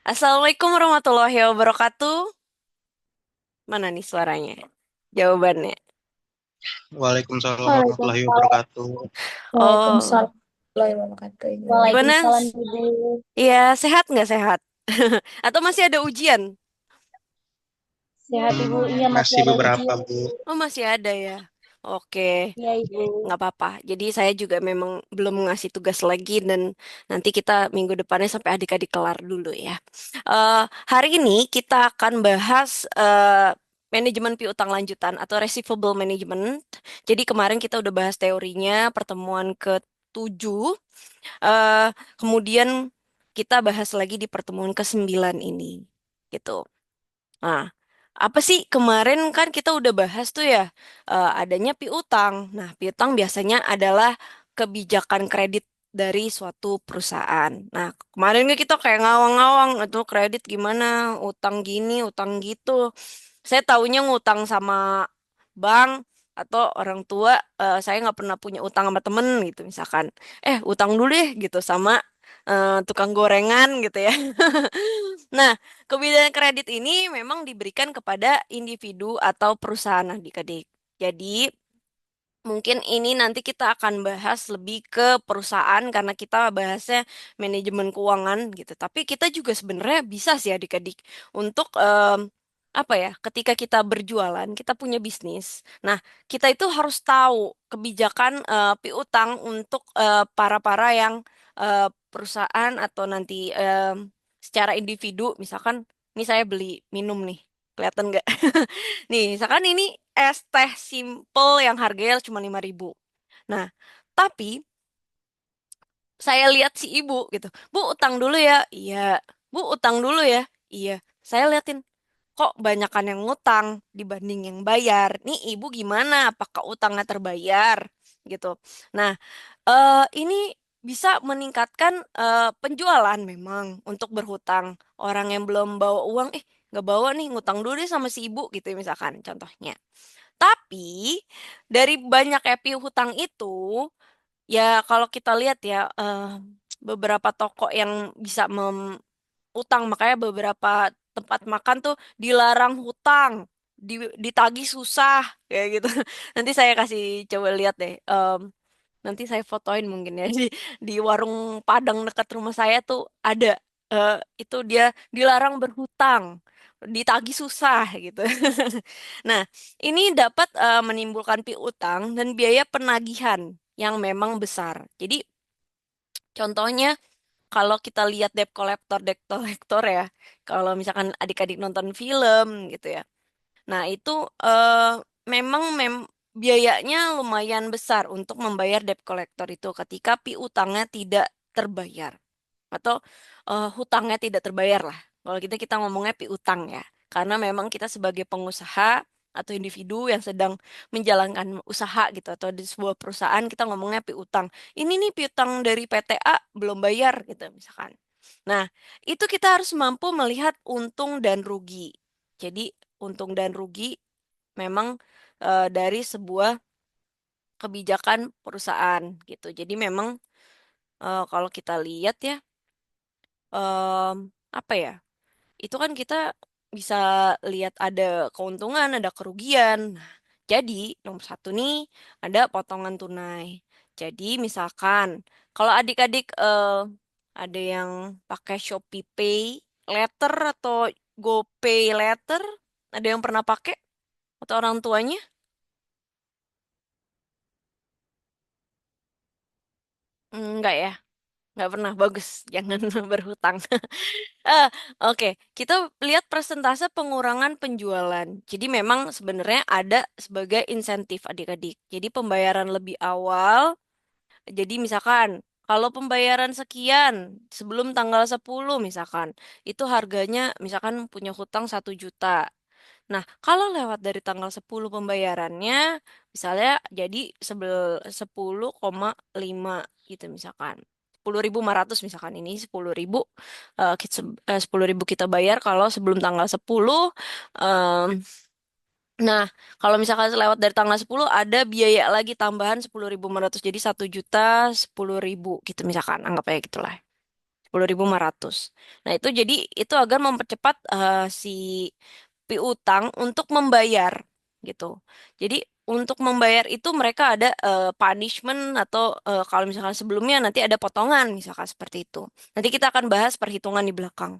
Assalamualaikum warahmatullahi wabarakatuh. Mana nih suaranya? Jawabannya. Waalaikumsalam warahmatullahi Waalaikumsalam. wabarakatuh. Oh, Waalaikumsalam warahmatullahi wabarakatuh, Ibu. gimana? Waalaikumsalam, Ibu. Iya, sehat nggak sehat? Atau masih ada ujian? Sehat, Ibu. Iya, masih Masih ada beberapa, ujian. Bu. Oh, masih ada ya. Oke, Iya, Ibu. nggak apa-apa. Jadi saya juga memang belum ngasih tugas lagi dan nanti kita minggu depannya sampai adik-adik kelar dulu ya. Hari ini kita akan bahas manajemen piutang lanjutan atau receivable management. Jadi kemarin kita udah bahas teorinya, pertemuan ke-7. Eh, Kemudian kita bahas lagi di pertemuan ke-9 ini. Gitu. Nah, apa sih kemarin kan kita udah bahas tuh ya adanya piutang. Nah, piutang biasanya adalah kebijakan kredit dari suatu perusahaan. Nah, kemarin kan kita kayak ngawang-ngawang itu kredit gimana, utang gini, utang gitu. Saya taunya ngutang sama bank atau orang tua. Saya nggak pernah punya utang sama temen gitu misalkan. Utang dulu deh gitu sama tukang gorengan gitu ya. Nah, kebijakan kredit ini memang diberikan kepada individu atau perusahaan adik-adik. Jadi, mungkin ini nanti kita akan bahas lebih ke perusahaan karena kita bahasnya manajemen keuangan gitu. Tapi kita juga sebenarnya bisa sih adik-adik untuk apa ya, ketika kita berjualan, kita punya bisnis. Nah, kita itu harus tahu kebijakan piutang untuk para-para yang perusahaan atau nanti secara individu, misalkan, ini saya beli minum nih, kelihatan nggak? Nih, misalkan ini es teh simple yang harganya cuma 5.000. Nah, tapi saya lihat si ibu gitu. Bu, utang dulu ya. Iya. Bu, utang dulu ya. Iya. Saya liatin, kok banyakan yang ngutang dibanding yang bayar. Nih ibu gimana? Apakah utangnya terbayar? Gitu. Nah, ini bisa meningkatkan penjualan memang untuk berhutang. Orang yang belum bawa uang, nggak bawa nih, ngutang dulu deh sama si ibu gitu misalkan contohnya. Tapi dari banyak hutang itu, ya kalau kita lihat ya beberapa toko yang bisa utang, makanya beberapa tempat makan tuh dilarang hutang, ditagih susah kayak gitu. Nanti saya kasih coba lihat deh. Nanti saya fotoin mungkin ya di warung Padang dekat rumah saya tuh ada eh, itu dia dilarang berhutang, ditagih susah gitu. Nah, ini dapat menimbulkan piutang dan biaya penagihan yang memang besar. Jadi contohnya kalau kita lihat debt collector ya, kalau misalkan adik-adik nonton film gitu ya. Nah, itu memang biayanya lumayan besar untuk membayar debt collector itu ketika piutangnya tidak terbayar atau hutangnya tidak terbayar lah. Kalau kita ngomongnya piutang ya. Karena memang kita sebagai pengusaha atau individu yang sedang menjalankan usaha gitu atau di sebuah perusahaan kita ngomongnya piutang. Ini nih piutang dari PT A belum bayar gitu misalkan. Nah, itu kita harus mampu melihat untung dan rugi. Jadi, untung dan rugi memang dari sebuah kebijakan perusahaan gitu. Jadi memang kalau kita lihat ya, em, apa ya? Itu kan kita bisa lihat ada keuntungan, ada kerugian. Nah, jadi nomor satu nih ada potongan tunai. Jadi misalkan kalau adik-adik ada yang pakai Shopee Pay Later atau GoPay Later, ada yang pernah pakai atau orang tuanya? Enggak ya, nggak pernah. Bagus, jangan berhutang. Eh, oke, kita lihat persentase pengurangan penjualan. Jadi memang sebenarnya ada sebagai insentif adik-adik. Jadi pembayaran lebih awal. Jadi misalkan kalau pembayaran sekian sebelum tanggal 10 misalkan, itu harganya misalkan punya hutang 1 juta. Nah, kalau lewat dari tanggal 10 pembayarannya, misalnya jadi 10,5 gitu misalkan. 10.500 misalkan ini 10.000 10.000 kita bayar kalau sebelum tanggal 10. em, nah, kalau misalkan lewat dari tanggal 10 ada biaya lagi tambahan 10.500 jadi 1.010.000 gitu misalkan anggap aja gitulah. 10.500. Nah, itu jadi itu agar mempercepat si piutang untuk membayar gitu. Jadi untuk membayar itu mereka ada punishment atau kalau misalkan sebelumnya nanti ada potongan misalkan seperti itu. Nanti kita akan bahas perhitungan di belakang.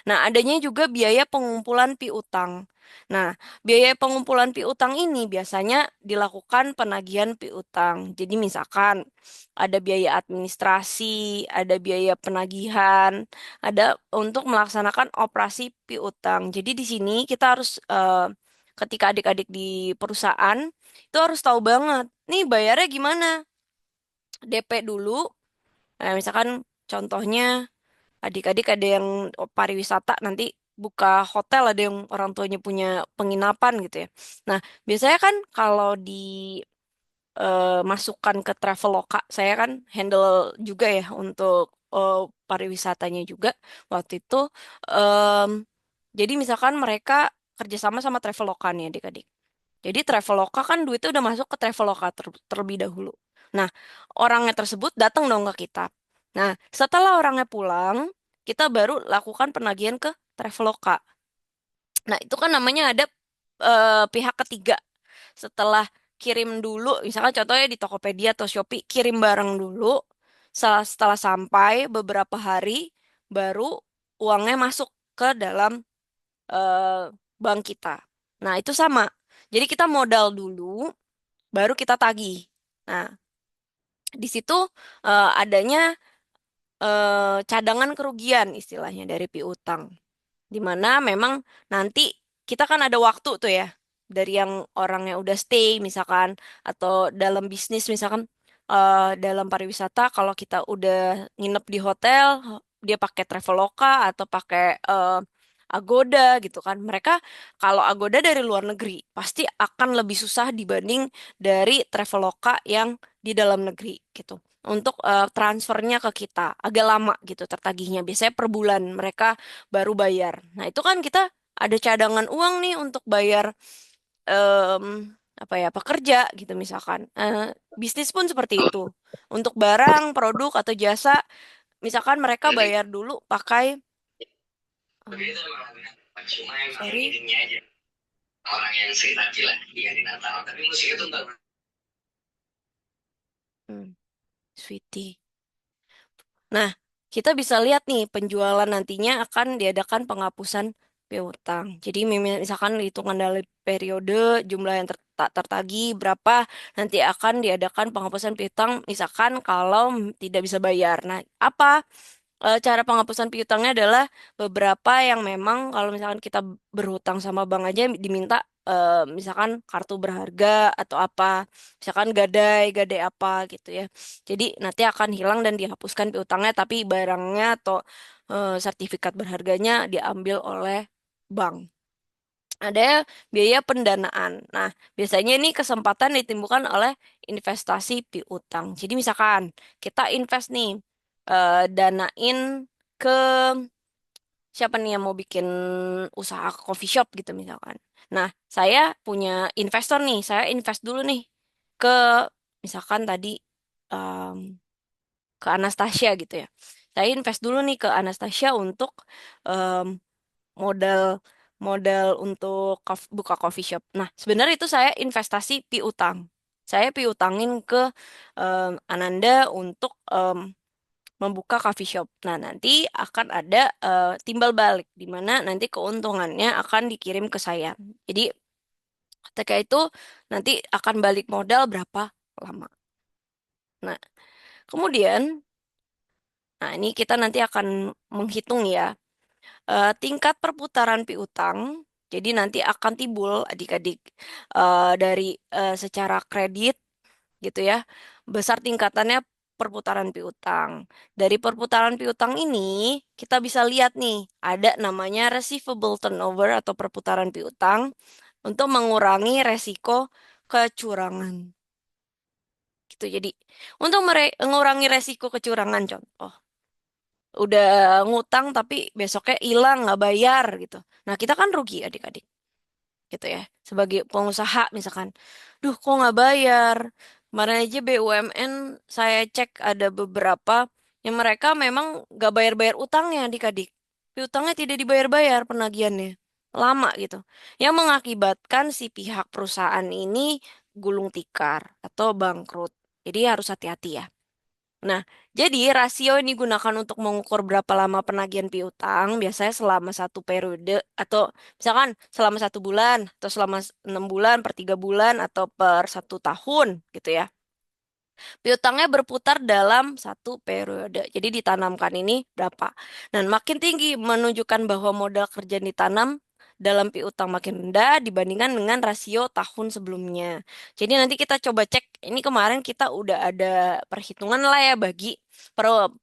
Nah, adanya juga biaya pengumpulan piutang. Nah, biaya pengumpulan piutang ini biasanya dilakukan penagihan piutang. Jadi misalkan ada biaya administrasi, ada biaya penagihan, ada untuk melaksanakan operasi piutang. Jadi di sini kita harus ketika adik-adik di perusahaan itu harus tahu banget, nih bayarnya gimana? DP dulu, misalkan contohnya adik-adik ada yang pariwisata nanti buka hotel, ada yang orang tuanya punya penginapan gitu ya. Nah, biasanya kan kalau di masukkan ke Traveloka, saya kan handle juga ya untuk pariwisatanya juga waktu itu. em, jadi misalkan mereka kerjasama sama Traveloka nih adik-adik. Jadi Traveloka kan duitnya udah masuk ke Traveloka terlebih dahulu. Nah, orangnya tersebut datang dong ke kita. Nah, setelah orangnya pulang, kita baru lakukan penagihan ke Traveloka. Nah, itu kan namanya ada pihak ketiga. Setelah kirim dulu, misalkan contohnya di Tokopedia atau Shopee, kirim barang dulu. Setelah sampai beberapa hari, baru uangnya masuk ke dalam eh, bank kita. Nah, itu sama. Jadi kita modal dulu, baru kita tagih. Nah, di situ adanya cadangan kerugian istilahnya dari piutang. Di mana memang nanti kita kan ada waktu tuh ya, dari yang orang yang udah stay misalkan, atau dalam bisnis misalkan, dalam pariwisata kalau kita udah nginep di hotel, dia pakai Traveloka atau pakai Agoda gitu kan. Mereka kalau Agoda dari luar negeri pasti akan lebih susah dibanding dari Traveloka yang di dalam negeri gitu. Untuk transfernya ke kita agak lama gitu tertagihnya. Biasanya per bulan mereka baru bayar. Nah, itu kan kita ada cadangan uang nih untuk bayar em, apa ya, pekerja gitu misalkan. Bisnis pun seperti itu. Untuk barang, produk atau jasa, misalkan mereka bayar dulu pakai em, sorry, sweetie. Nah, kita bisa lihat nih penjualan nantinya akan diadakan penghapusan piutang. Jadi misalkan hitungan dari periode jumlah yang tak tertagih berapa, nanti akan diadakan penghapusan piutang misalkan kalau tidak bisa bayar. Nah, apa cara penghapusan piutangnya adalah beberapa yang memang kalau misalkan kita berhutang sama bank aja diminta misalkan kartu berharga atau apa, misalkan gadai apa gitu ya. Jadi nanti akan hilang dan dihapuskan piutangnya, tapi barangnya atau sertifikat berharganya diambil oleh bank. Ada biaya pendanaan. Nah, biasanya ini kesempatan ditimbulkan oleh investasi piutang. Jadi misalkan kita invest nih, danain ke siapa nih yang mau bikin usaha coffee shop gitu misalkan. Nah, saya punya investor nih, saya invest dulu nih ke misalkan tadi em, ke Anastasia gitu ya. Saya invest dulu nih ke Anastasia untuk em, modal modal untuk buka coffee shop. Nah, sebenarnya itu saya investasi piutang. Saya piutangin ke Ananda untuk membuka coffee shop. Nah, nanti akan ada timbal balik di mana nanti keuntungannya akan dikirim ke saya. Jadi, ketika itu nanti akan balik modal berapa lama. Nah, kemudian, nah ini kita nanti akan menghitung ya tingkat perputaran piutang. Jadi nanti akan timbul adik-adik dari secara kredit gitu ya. Besar tingkatannya perputaran piutang. Dari perputaran piutang ini kita bisa lihat nih ada namanya receivable turnover atau perputaran piutang untuk mengurangi resiko kecurangan. Gitu. Jadi untuk mengurangi resiko kecurangan contoh udah ngutang tapi besoknya hilang nggak bayar gitu. Nah, kita kan rugi adik-adik gitu ya. Sebagai pengusaha misalkan, duh kok nggak bayar. Kemarin aja BUMN saya cek ada beberapa yang mereka memang gak bayar-bayar utangnya adik-adik. Piutangnya tidak dibayar-bayar penagihannya. Lama gitu. Yang mengakibatkan si pihak perusahaan ini gulung tikar atau bangkrut. Jadi harus hati-hati ya. Nah, jadi rasio ini digunakan untuk mengukur berapa lama penagihan piutang, biasanya selama satu periode, atau misalkan selama 1 bulan, atau selama 6 bulan, per 3 bulan, atau per 1 tahun, gitu ya. Piutangnya berputar dalam satu periode. Jadi ditanamkan ini berapa. Dan makin tinggi menunjukkan bahwa modal kerja yang ditanam dalam piutang makin rendah dibandingkan dengan rasio tahun sebelumnya. Jadi nanti kita coba cek, ini kemarin kita udah ada perhitungan lah ya bagi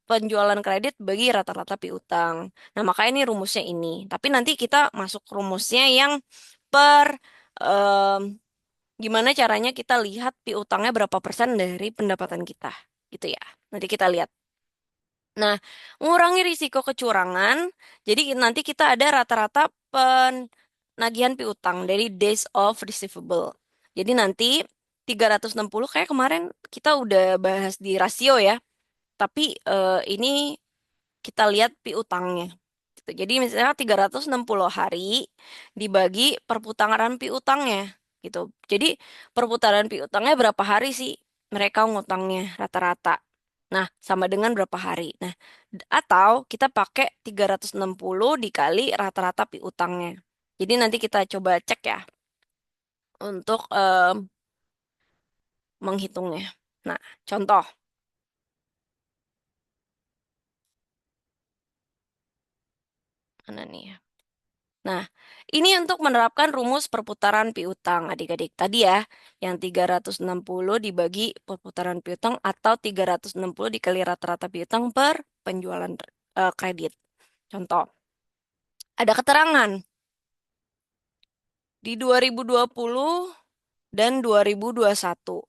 penjualan kredit bagi rata-rata piutang. Nah, makanya ini rumusnya ini. Tapi nanti kita masuk rumusnya yang per gimana caranya kita lihat piutangnya berapa persen dari pendapatan kita, gitu ya. Nanti kita lihat. Nah, mengurangi risiko kecurangan, jadi nanti kita ada rata-rata penagihan piutang dari days of receivable. Jadi nanti 360 kayak kemarin kita udah bahas di rasio ya, tapi ini kita lihat piutangnya. Gitu. Jadi misalnya 360 hari dibagi perputaran piutangnya gitu. Jadi perputaran piutangnya berapa hari sih mereka ngutangnya rata-rata. Nah, sama dengan berapa hari. Nah, atau kita pakai 360 dikali rata-rata piutangnya. Jadi nanti kita coba cek ya untuk menghitungnya. Nah, contoh. Mana nih ya? Nah, ini untuk menerapkan rumus perputaran piutang adik-adik. Tadi ya, yang 360 dibagi perputaran piutang atau 360 dikali rata-rata piutang per penjualan kredit. Contoh, ada keterangan di 2020 dan 2021.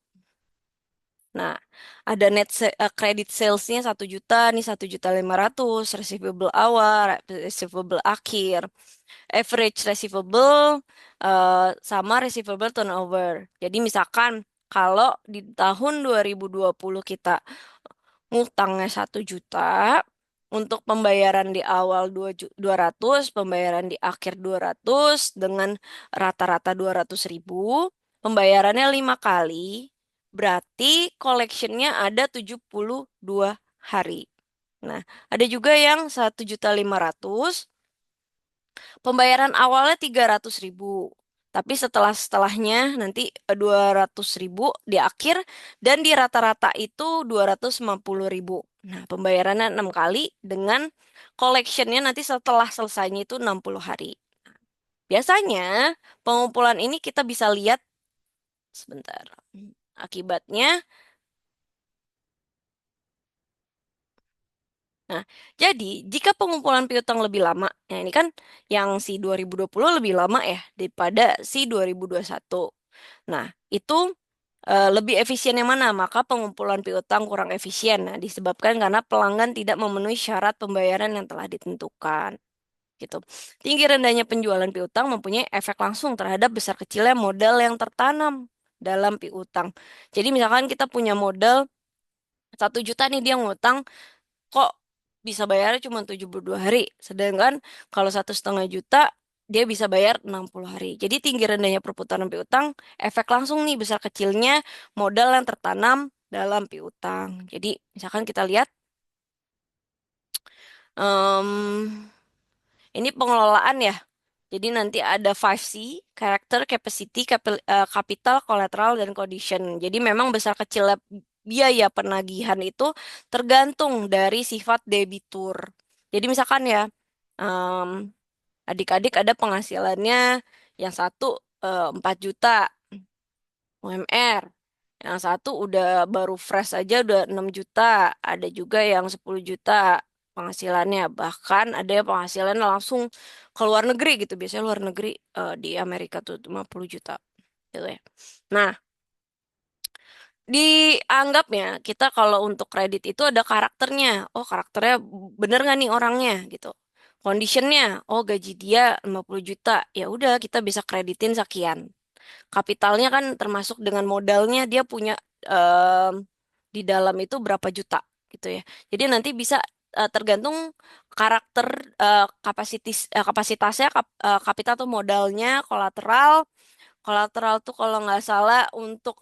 Nah, ada credit salesnya 1 juta, nih 1,5 juta, receivable awal, receivable akhir. Average receivable sama receivable turnover. Jadi misalkan kalau di tahun 2020 kita ngutangnya 1 juta, untuk pembayaran di awal 200, pembayaran di akhir 200 dengan rata-rata 200.000, pembayarannya 5 kali, berarti collectionnya ada 72 hari. Nah, ada juga yang 1,5 juta, pembayaran awalnya 300.000. Tapi setelahnya nanti 200.000 di akhir dan di rata-rata itu 250.000. Nah, pembayarannya 6 kali dengan collectionnya nanti setelah selesainya itu 60 hari. Biasanya pengumpulan ini kita bisa lihat sebentar. Akibatnya, nah, jadi jika pengumpulan piutang lebih lama, nah ini kan yang si 2020 lebih lama ya daripada si 2021. Nah, itu lebih efisien yang mana? Maka pengumpulan piutang kurang efisien. Nah, disebabkan karena pelanggan tidak memenuhi syarat pembayaran yang telah ditentukan. Gitu. Tinggi rendahnya penjualan piutang mempunyai efek langsung terhadap besar kecilnya modal yang tertanam dalam piutang. Jadi misalkan kita punya modal 1 juta nih dia ngutang, kok bisa bayarnya cuma 72 hari. Sedangkan kalau 1,5 juta, dia bisa bayar 60 hari. Jadi tinggi rendahnya perputaran piutang, efek langsung nih besar kecilnya modal yang tertanam dalam piutang. Jadi misalkan kita lihat, em, ini pengelolaan ya. Jadi nanti ada 5C, character, capacity, capital, collateral, dan condition. Jadi memang besar kecilnya biaya penagihan itu tergantung dari sifat debitur. Jadi misalkan ya, em, adik-adik ada penghasilannya yang satu 4 juta UMR. Yang satu udah baru fresh aja udah 6 juta. Ada juga yang 10 juta penghasilannya. Bahkan ada yang penghasilannya langsung ke luar negeri gitu. Biasanya luar negeri di Amerika tuh 50 juta gitu ya. Nah, dianggapnya kita kalau untuk kredit itu ada karakternya. Oh, karakternya bener nggak nih orangnya gitu. Conditionnya, oh gaji dia 50 juta. Ya udah kita bisa kreditin sekian. Kapitalnya kan termasuk dengan modalnya dia punya em, di dalam itu berapa juta. gitu ya. Jadi nanti bisa tergantung karakter kapasitasnya, kapital atau modalnya, kolateral. Kolateral tuh kalau nggak salah untuk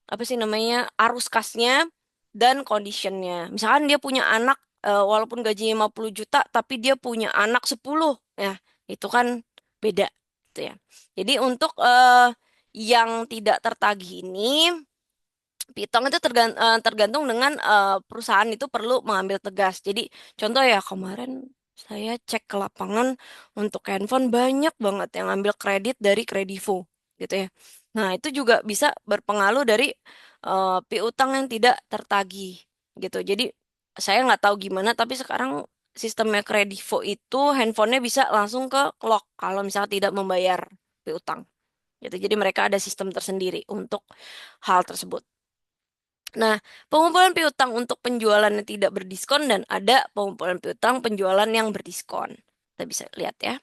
apa sih namanya arus kasnya dan conditionnya. Misalkan dia punya anak walaupun gajinya 50 juta tapi dia punya anak 10, ya itu kan beda gitu ya. Jadi untuk yang tidak tertagih ini piutang itu tergantung dengan perusahaan itu perlu mengambil tegas. Jadi contoh ya kemarin saya cek ke lapangan untuk handphone banyak banget yang ambil kredit dari Kredivo gitu ya. Nah itu juga bisa berpengaruh dari piutang yang tidak tertagih gitu. Jadi saya nggak tahu gimana tapi sekarang sistemnya Kredivo itu handphonenya bisa langsung ke lock kalau misalnya tidak membayar piutang gitu. Jadi mereka ada sistem tersendiri untuk hal tersebut. Nah, pengumpulan piutang untuk penjualan yang tidak berdiskon dan ada pengumpulan piutang penjualan yang berdiskon. Kita bisa lihat ya.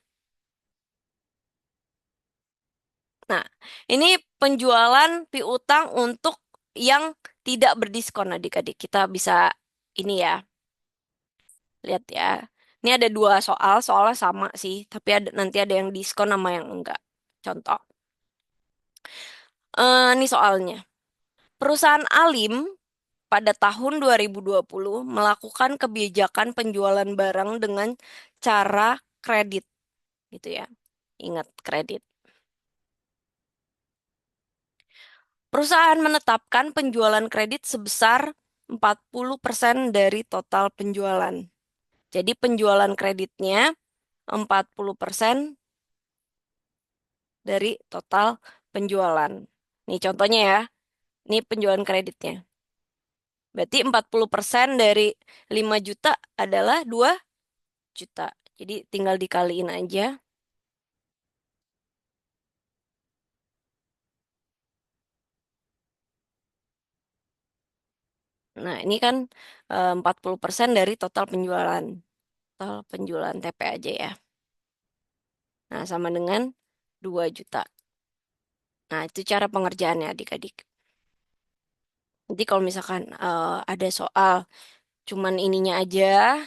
Nah, ini penjualan piutang untuk yang tidak berdiskon adik-adik. Kita bisa ini ya, lihat ya. Ini ada dua soal, soalnya sama sih, tapi nanti ada yang diskon sama yang enggak. Contoh, ini soalnya. Perusahaan Alim pada tahun 2020 melakukan kebijakan penjualan barang dengan cara kredit gitu ya. Ingat kredit. Perusahaan menetapkan penjualan kredit sebesar 40% dari total penjualan. Jadi penjualan kreditnya 40% dari total penjualan. Nih contohnya ya. Ini penjualan kreditnya. Berarti 40% dari 5 juta adalah 2 juta. Jadi tinggal dikaliin aja. Nah, ini kan 40% dari total penjualan. Total penjualan TP aja ya. Nah, sama dengan 2 juta. Nah, itu cara pengerjaannya adik-adik. Nanti kalau misalkan ada soal cuman ininya aja,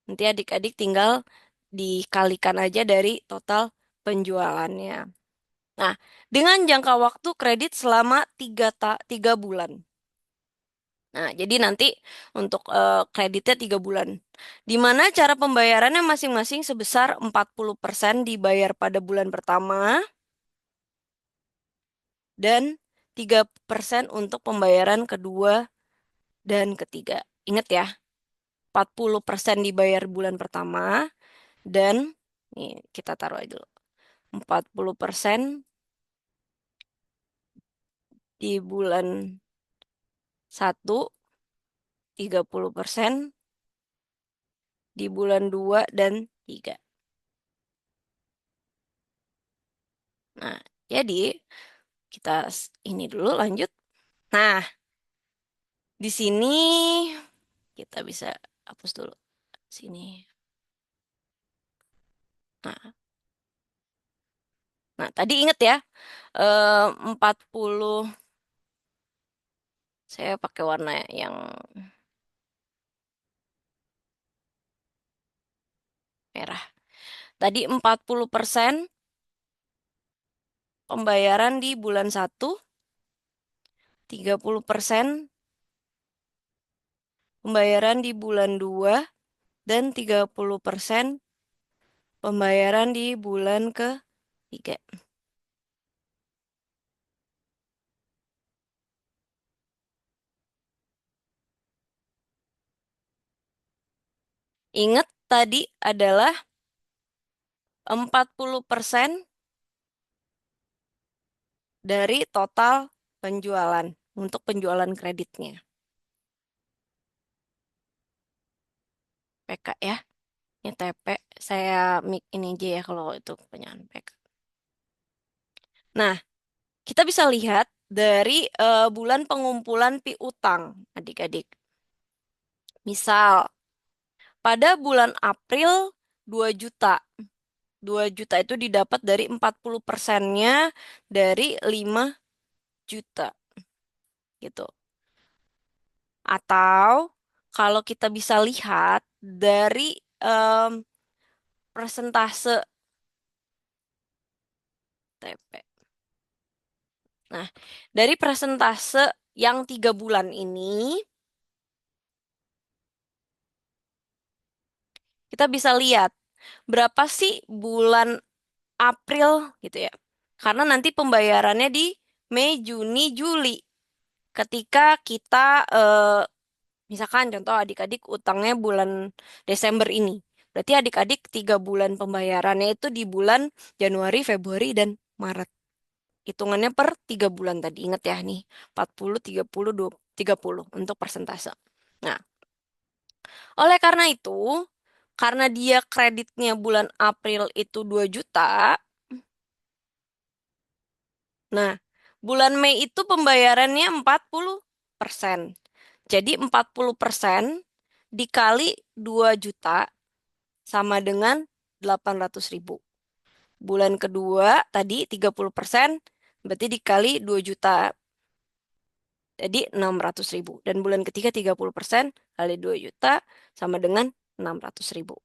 nanti adik-adik tinggal dikalikan aja dari total penjualannya. Nah, dengan jangka waktu kredit selama 3 bulan. Nah, jadi nanti untuk kreditnya 3 bulan. Di mana cara pembayarannya masing-masing sebesar 40% dibayar pada bulan pertama dan 3% untuk pembayaran kedua dan ketiga. Ingat ya, 40% dibayar bulan pertama dan nih kita taruh aja dulu. 40% di bulan 1, 30% di bulan 2 dan 3. Nah, jadi kita ini dulu lanjut. Nah, di sini kita bisa hapus dulu sini. Nah, nah tadi ingat ya, 40 saya pakai warna yang merah. Tadi 40% pembayaran di bulan 1, 30% pembayaran di bulan 2 dan 30% pembayaran di bulan ke-3. Ingat tadi adalah 40% dari total penjualan untuk penjualan kreditnya. PK ya. Ini TP. Saya mik ini aja ya kalau itu kepanjangan PK. Nah, kita bisa lihat dari bulan pengumpulan piutang, adik-adik. Misal, pada bulan April 2 juta. 2 juta itu didapat dari 40%-nya dari 5 juta. Gitu. Atau kalau kita bisa lihat dari em, persentase TP. Nah, dari persentase yang 3 bulan ini, kita bisa lihat berapa sih bulan April gitu ya. Karena nanti pembayarannya di Mei, Juni, Juli. Ketika kita, misalkan contoh adik-adik utangnya bulan Desember ini. Berarti adik-adik 3 bulan pembayarannya itu di bulan Januari, Februari, dan Maret. Hitungannya per 3 bulan tadi. Ingat ya nih, 40, 30, 20, 30 untuk persentase. Nah, oleh karena itu, karena dia kreditnya bulan April itu 2 juta, nah, bulan Mei itu pembayarannya 40%. Jadi 40% dikali 2 juta sama dengan 800.000. Bulan kedua tadi 30%, berarti dikali 2 juta. Jadi 600.000. Dan bulan ketiga 30% kali 2 juta sama dengan 600.000.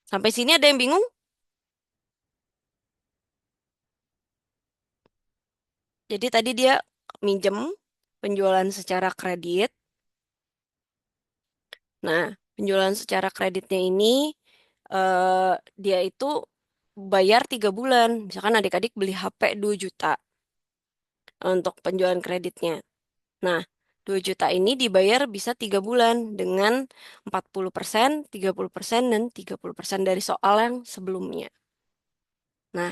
Sampai sini ada yang bingung? Jadi tadi dia minjem penjualan secara kredit. Nah, penjualan secara kreditnya ini dia itu bayar 3 bulan. Misalkan adik-adik beli HP 2 juta untuk penjualan kreditnya. Nah, 2 juta ini dibayar bisa 3 bulan dengan 40%, 30%, dan 30% dari soal yang sebelumnya. Nah,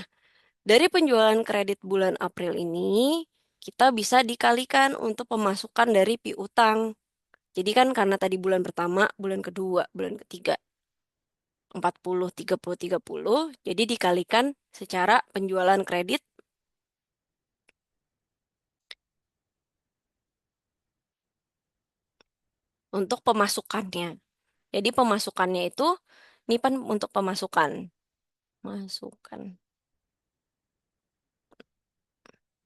dari penjualan kredit bulan April ini, kita bisa dikalikan untuk pemasukan dari piutang. Jadi kan karena tadi bulan pertama, bulan kedua, bulan ketiga, 40, 30, 30, jadi dikalikan secara penjualan kredit untuk pemasukannya. Jadi pemasukannya itu, ini kan untuk pemasukan. Masukan.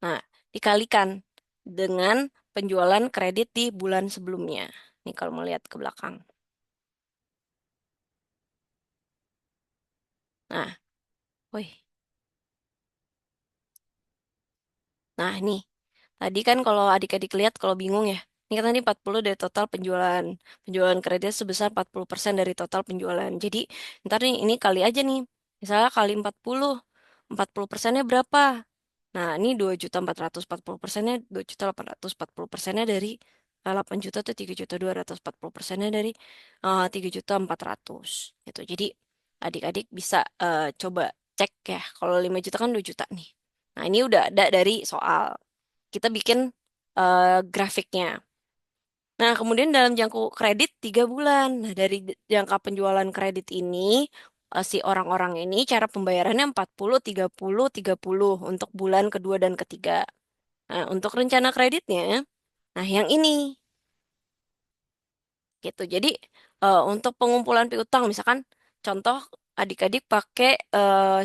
Nah, dikalikan dengan penjualan kredit di bulan sebelumnya. Ini kalau mau lihat ke belakang. Nah, wih. Nah, ini. Tadi kan kalau adik-adik lihat kalau bingung ya. Ini kan tadi 40 dari total penjualan. Penjualan kredit sebesar 40% dari total penjualan. Jadi, ntar nih ini kali aja nih. Misalnya kali 40. 40%-nya berapa? Nah, ini 2.440%-nya 2.840%-nya dari 8 juta tuh 3.240%-nya dari 3.400 gitu. Jadi adik-adik bisa coba cek ya. Kalau 5 juta kan 2 juta nih. Nah, ini udah ada dari soal. Kita bikin grafiknya. Nah, kemudian dalam jangka kredit 3 bulan. Nah, dari jangka penjualan kredit ini, si orang-orang ini cara pembayarannya 40, 30, 30 untuk bulan kedua dan ketiga. Nah, untuk rencana kreditnya, nah yang ini gitu. Jadi untuk pengumpulan piutang, misalkan contoh adik-adik pakai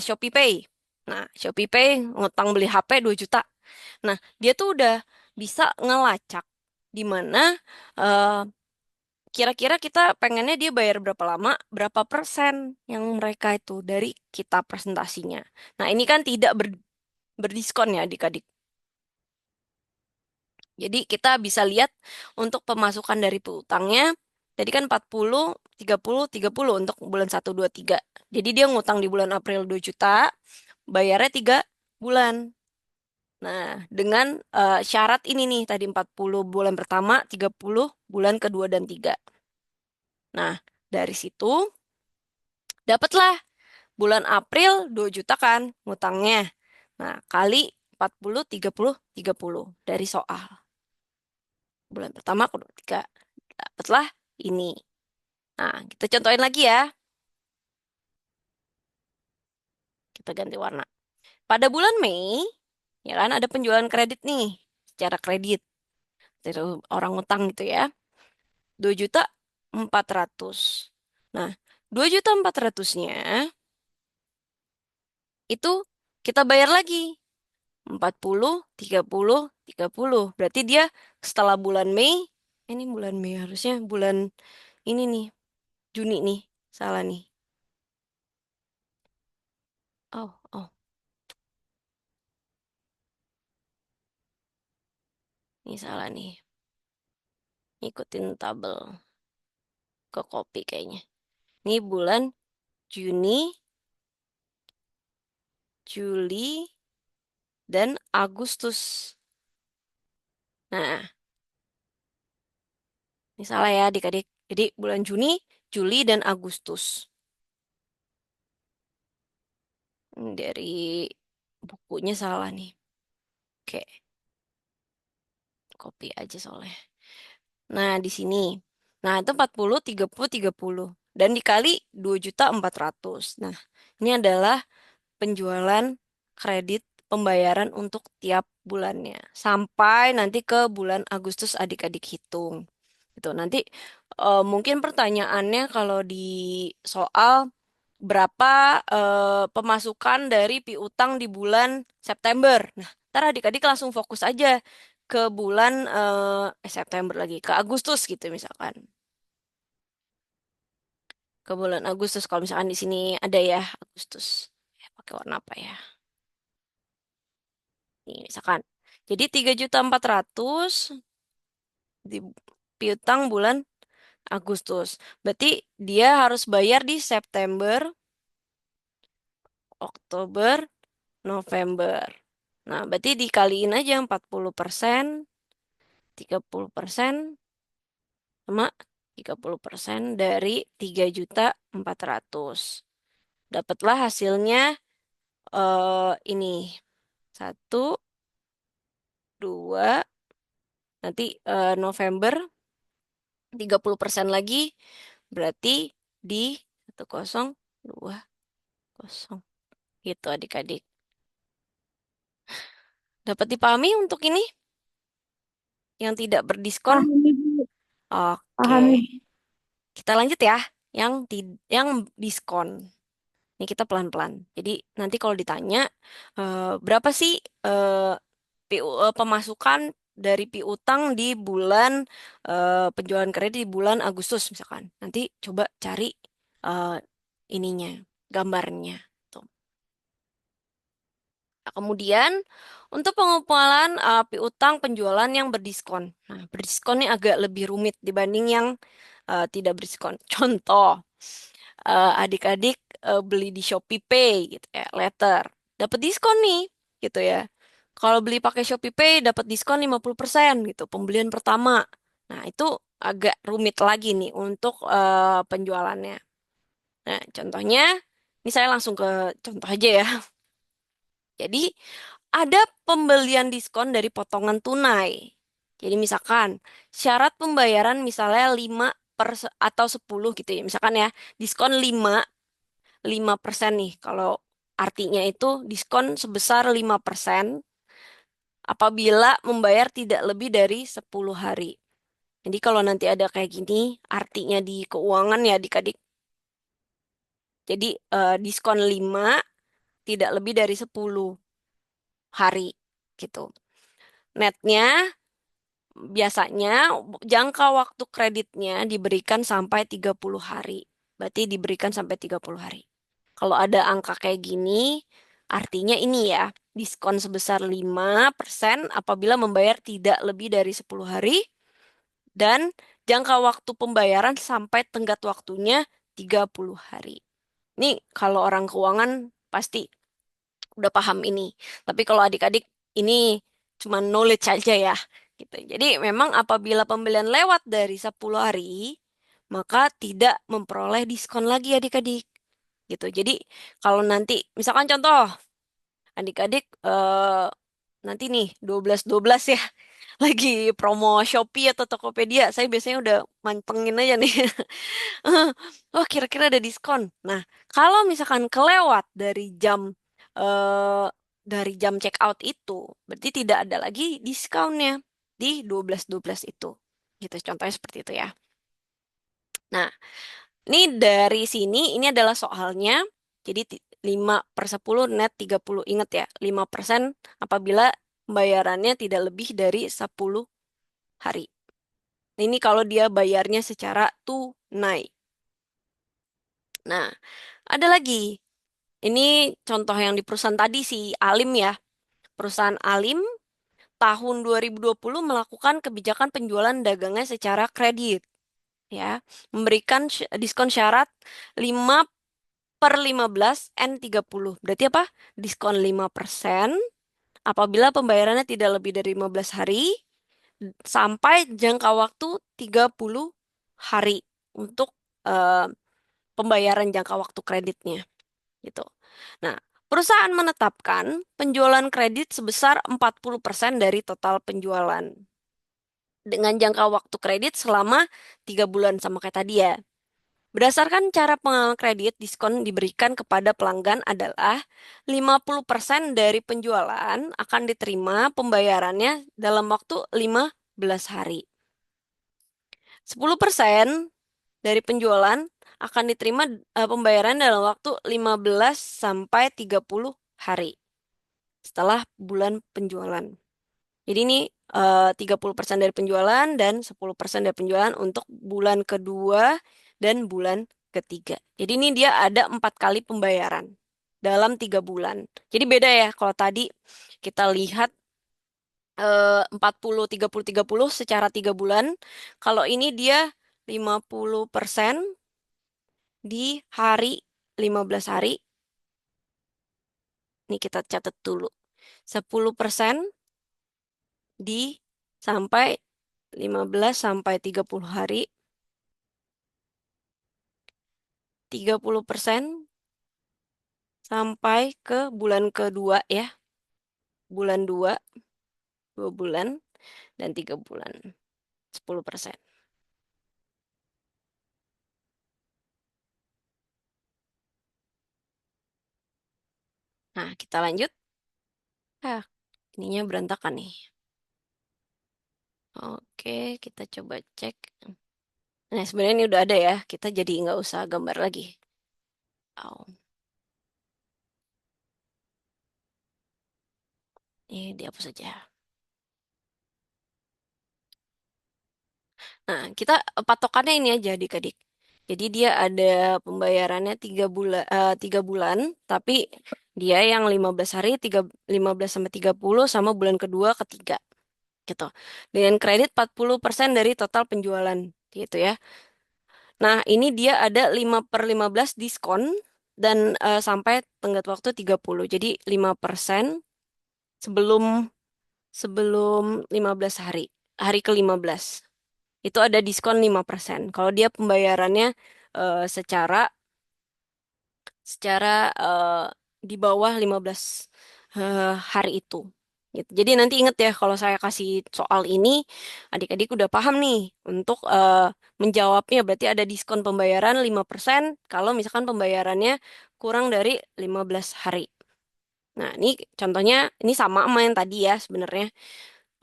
Shopee Pay. Nah, Shopee Pay ngutang beli HP 2 juta. Nah, dia tuh udah bisa ngelacak di mana eh, kira-kira kita pengennya dia bayar berapa lama, berapa persen yang mereka itu dari kita presentasinya. Nah, ini kan tidak berdiskon ya adik-adik. Jadi kita bisa lihat untuk pemasukan dari piutangnya, tadi kan 40, 30, 30 untuk bulan 1, 2, 3. Jadi dia ngutang di bulan April 2 juta, bayarnya 3 bulan. Nah, dengan syarat ini nih, tadi 40 bulan pertama, 30 bulan kedua dan 3. Nah, dari situ dapatlah bulan April 2 juta kan ngutangnya. Nah, kali 40, 30, 30 dari soal. Bulan pertama, kedua, tiga. Dapatlah ini. Nah, kita contohin lagi ya. Kita ganti warna. Pada bulan Mei, ya kan ada penjualan kredit nih. Secara kredit. Dari orang utang gitu ya. 2.400.000. Nah, 2.400.000-nya itu kita bayar lagi. 40, 30, 30. Berarti dia setelah bulan Mei, ini bulan Mei harusnya bulan Ini nih, Juni nih. Salah nih. Oh, oh. Ini salah nih. Ikutin tabel ke copy kayaknya. Ini bulan Juni, Juli, dan Agustus. Nah, ini salah ya adik-adik. Jadi bulan Juni, Juli, dan Agustus. Ini dari bukunya salah nih. Oke, copy aja soalnya. Nah, di sini. Nah, itu 40, 30, 30. Dan dikali 2.400.000. Nah, ini adalah penjualan kredit pembayaran untuk tiap bulannya. Sampai nanti ke bulan Agustus adik-adik hitung. Itu nanti mungkin pertanyaannya kalau di soal berapa pemasukan dari piutang di bulan September. Nah, ntar adik-adik langsung fokus aja ke bulan September lagi, ke Agustus gitu misalkan. Ke bulan Agustus kalau misalkan di sini ada ya Agustus. Ya, pakai warna apa ya? Nih, misalkan. Jadi 3.400.000 di piutang bulan Agustus. Berarti dia harus bayar di September, Oktober, November. Nah, berarti dikaliin aja 40%, 30% sama 30% dari 3.400.000. Dapatlah hasilnya ini. Satu, dua, nanti November 30% lagi berarti di 102.0 gitu adik-adik. Dapat dipahami untuk ini yang tidak berdiskon? Paham Ibu. Oke. Paham Ibu. Kita lanjut ya. Yang diskon. Ini kita pelan-pelan. Jadi nanti kalau ditanya berapa sih pemasukan dari piutang di bulan penjualan kredit di bulan Agustus misalkan. Nanti coba cari eh, ininya, gambarnya. Tuh. Nah, kemudian untuk pengumpulan piutang penjualan yang berdiskon. Nah, berdiskon ini agak lebih rumit dibanding yang tidak berdiskon. Contoh, adik-adik beli di Shopee Pay gitu ya, letter. Dapat diskon nih gitu ya. Kalau beli pakai Shopee Pay dapat diskon 50% gitu pembelian pertama. Nah, itu agak rumit lagi nih untuk penjualannya. Nah, contohnya ini saya langsung ke contoh aja ya. Jadi, ada pembelian diskon dari potongan tunai. Jadi misalkan syarat pembayaran misalnya 5 atau 10 gitu ya. Misalkan ya, diskon 5% nih. Kalau artinya itu diskon sebesar 5% apabila membayar tidak lebih dari 10 hari. Jadi kalau nanti ada kayak gini, artinya di keuangan ya adik-adik. Jadi diskon 5 tidak lebih dari 10 hari gitu. Netnya biasanya jangka waktu kreditnya diberikan sampai 30 hari. Berarti diberikan sampai 30 hari. Kalau ada angka kayak gini, artinya ini ya, diskon sebesar 5% apabila membayar tidak lebih dari 10 hari dan jangka waktu pembayaran sampai tenggat waktunya 30 hari. Ini kalau orang keuangan pasti udah paham ini. Tapi kalau adik-adik ini cuma knowledge aja ya. Gitu. Jadi memang apabila pembelian lewat dari 10 hari, maka tidak memperoleh diskon lagi adik-adik. Gitu. Jadi kalau nanti misalkan contoh adik-adik nanti nih 12-12 ya lagi promo Shopee atau Tokopedia, saya biasanya udah mantengin aja nih. Oh, kira-kira ada diskon. Nah, kalau misalkan kelewat eh, dari jam check out itu, berarti tidak ada lagi diskonnya di 12-12 itu. Gitu, contohnya seperti itu ya. Nah, ini dari sini, ini adalah soalnya. Jadi 5/10 net 30. Ingat ya, 5% apabila bayarannya tidak lebih dari 10 hari. Ini kalau dia bayarnya secara tunai. Nah, ada lagi. Ini contoh yang di perusahaan tadi si Alim ya. Perusahaan Alim tahun 2020 melakukan kebijakan penjualan dagangnya secara kredit. Ya, memberikan diskon syarat 5/15 N30. Berarti apa? Diskon 5% apabila pembayarannya tidak lebih dari 15 hari sampai jangka waktu 30 hari untuk eh, pembayaran jangka waktu kreditnya gitu. Nah, perusahaan menetapkan penjualan kredit sebesar 40% dari total penjualan dengan jangka waktu kredit selama 3 bulan sama kayak tadi ya. Berdasarkan cara pengalaman kredit, diskon diberikan kepada pelanggan adalah 50% dari penjualan akan diterima pembayarannya dalam waktu 15 hari. 10% dari penjualan akan diterima pembayaran dalam waktu 15 sampai 30 hari setelah bulan penjualan. Jadi ini 30% dari penjualan dan 10% dari penjualan untuk bulan kedua dan bulan ketiga. Jadi ini dia ada 4 kali pembayaran dalam 3 bulan. Jadi beda ya kalau tadi kita lihat 40, 30, 30 secara 3 bulan. Kalau ini dia 50% di hari 15 hari. Ini kita catat dulu. 10% di sampai 15 sampai 30 hari, 30% sampai ke bulan kedua ya, bulan 2 2 bulan, dan 3 bulan, 10%. Nah, kita lanjut. Ah, ininya berantakan nih. Oke, kita coba cek. Nah, sebenarnya ini udah ada ya, kita jadi nggak usah gambar lagi. Oh, ini dihapus saja. Nah, kita patokannya ini aja adik-adik. Jadi dia ada pembayarannya 3 bulan, 3 bulan, tapi dia yang 15 hari, 15 sampai 30 sama bulan kedua ketiga gitu. Dengan kredit 40% dari total penjualan gitu ya. Nah, ini dia ada 5/15 diskon dan sampai tenggat waktu 30. Jadi 5% sebelum sebelum 15 hari. Hari ke-15. Itu ada diskon 5%. Kalau dia pembayarannya secara secara di bawah 15 hari itu. Gitu. Jadi nanti ingat ya kalau saya kasih soal ini, adik-adik udah paham nih untuk menjawabnya berarti ada diskon pembayaran 5% kalau misalkan pembayarannya kurang dari 15 hari. Nah, ini contohnya ini sama sama yang tadi ya sebenarnya.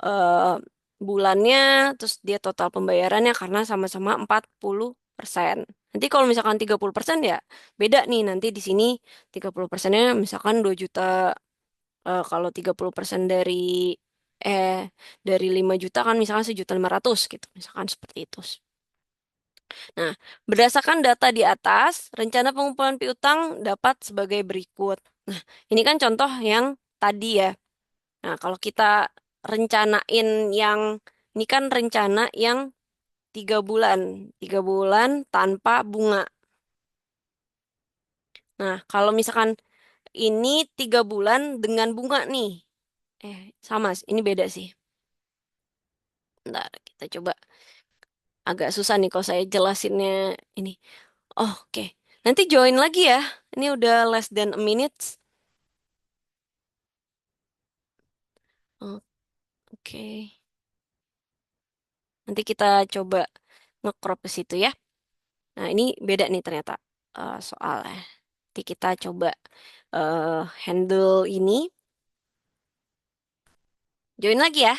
eh, Bulannya, terus dia total pembayarannya karena sama-sama 40%. Nanti kalau misalkan 30% ya beda nih. Nanti di sini 30%-nya misalkan 2 juta. Kalau 30% eh dari 5 juta kan misalkan 1.500.000 gitu. Misalkan seperti itu. Nah, berdasarkan data di atas, rencana pengumpulan piutang dapat sebagai berikut. Nah, ini kan contoh yang tadi ya. Nah, kalau kita rencanain yang ini kan rencana yang 3 bulan, 3 bulan tanpa bunga. Nah, kalau misalkan ini 3 bulan dengan bunga nih, sama, ini beda sih. Ntar kita coba agak susah nih kalau saya jelasinnya ini. Oh, oke. Nanti join lagi ya. Ini udah less than a minute. Oke. Nanti kita coba ngecrop ke situ ya. Nah, ini beda nih ternyata soalnya. Nanti kita coba handle ini. Join lagi ya.